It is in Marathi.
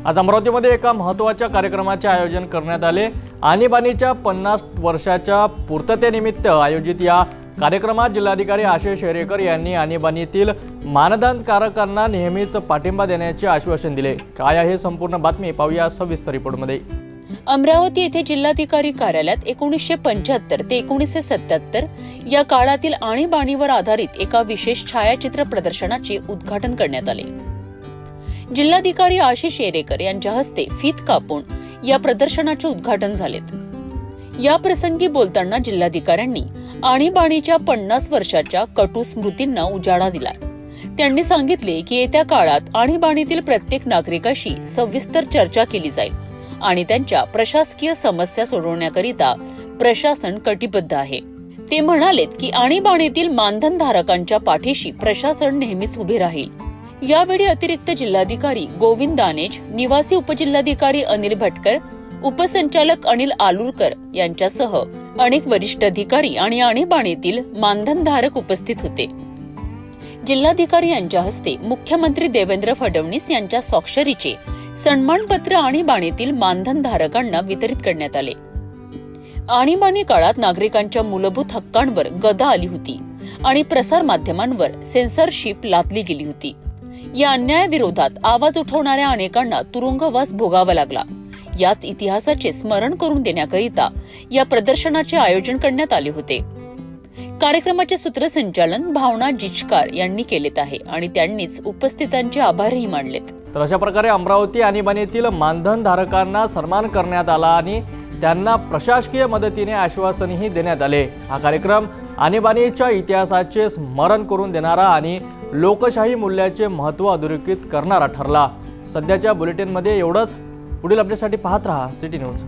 आज अमरावतीमध्ये एका महत्त्वाच्या कार्यक्रमाचे आयोजन करण्यात आले। आणीबाणीच्या 50 वर्षाच्या पूर्ततेनिमित्त आयोजित या कार्यक्रमात जिल्हाधिकारी आशिष शेरेकर यांनी आणीबाणीतील मानधनधारकांना नेहमीच पाठिंबा देण्याचे आश्वासन दिले। काय आहे संपूर्ण बातमी पाहूया सविस्तर रिपोर्टमध्ये। अमरावती येथे जिल्हाधिकारी कार्यालयात 1975 ते 1977 या काळातील आणीबाणीवर आधारित एका विशेष छायाचित्र प्रदर्शनाचे उद्घाटन करण्यात आले। जिल्हाधिकारी आशिष शेरेकर यांच्या हस्ते फीत कापून या प्रदर्शनाचे उद्घाटन झाले। या प्रसंगी बोलताना जिल्हाधिकाऱ्यांनी आणीबाणीच्या 50 वर्षाच्या कटू स्मृतींना उजाळा दिला। त्यांनी सांगितले की येत्या काळात आणीबाणीतील प्रत्येक नागरिकाशी सविस्तर चर्चा केली जाईल आणि त्यांच्या प्रशासकीय समस्या सोडवण्याकरिता प्रशासन कटिबद्ध आहे। ते म्हणालेत की आणीबाणीतील मानधनधारकांच्या पाठीशी प्रशासन नेहमीच उभे राहील। यावेळी अतिरिक्त जिल्हाधिकारी गोविंद दानेज, निवासी उपजिल्हाधिकारी अनिल भटकर, उपसंचालक अनिल आलुरकर यांच्यासह अनेक वरिष्ठ अधिकारी आणि आणीबाणीतील मानधनधारक उपस्थित होते। जिल्हाधिकारी यांच्या हस्ते मुख्यमंत्री देवेंद्र फडणवीस यांच्या स्वाक्षरीचे सन्मानपत्र आणीबाणीतील मानधनधारकांना वितरित करण्यात आले। आणीबाणी काळात नागरिकांच्या मूलभूत हक्कांवर गदा आली होती आणि प्रसार माध्यमांवर सेन्सरशिप लादली गेली होती। या अन्यायाविरोधात आवाज उठवणाऱ्या अनेकांना तुरुंगवास भोगावा लागला। याच इतिहासाचे स्मरण करून देण्याकरिता या प्रदर्शनाचे आयोजन करण्यात आले होते। कार्यक्रमाचे सूत्रसंचालन भावना जिचकार यांनी केलेत आहे आणि त्यांनीच उपस्थितांचे आभारही मानलेत। तर अशा प्रकारे अमरावती आणीबाणीतील मानधनधारकांना सन्मान करण्यात आला आणि त्यांना प्रशासकीय मदतीने आश्वासनही देण्यात आले। हा कार्यक्रम आणीबाणीच्या इतिहासाचे स्मरण करून देणारा आणि लोकशाही मूल्याचे महत्त्व अधोरेखित करणारा ठरला। सध्याच्या बुलेटिनमध्ये एवढंच। पुढील अपडेटसाठी पाहत रहा सिटी न्यूज।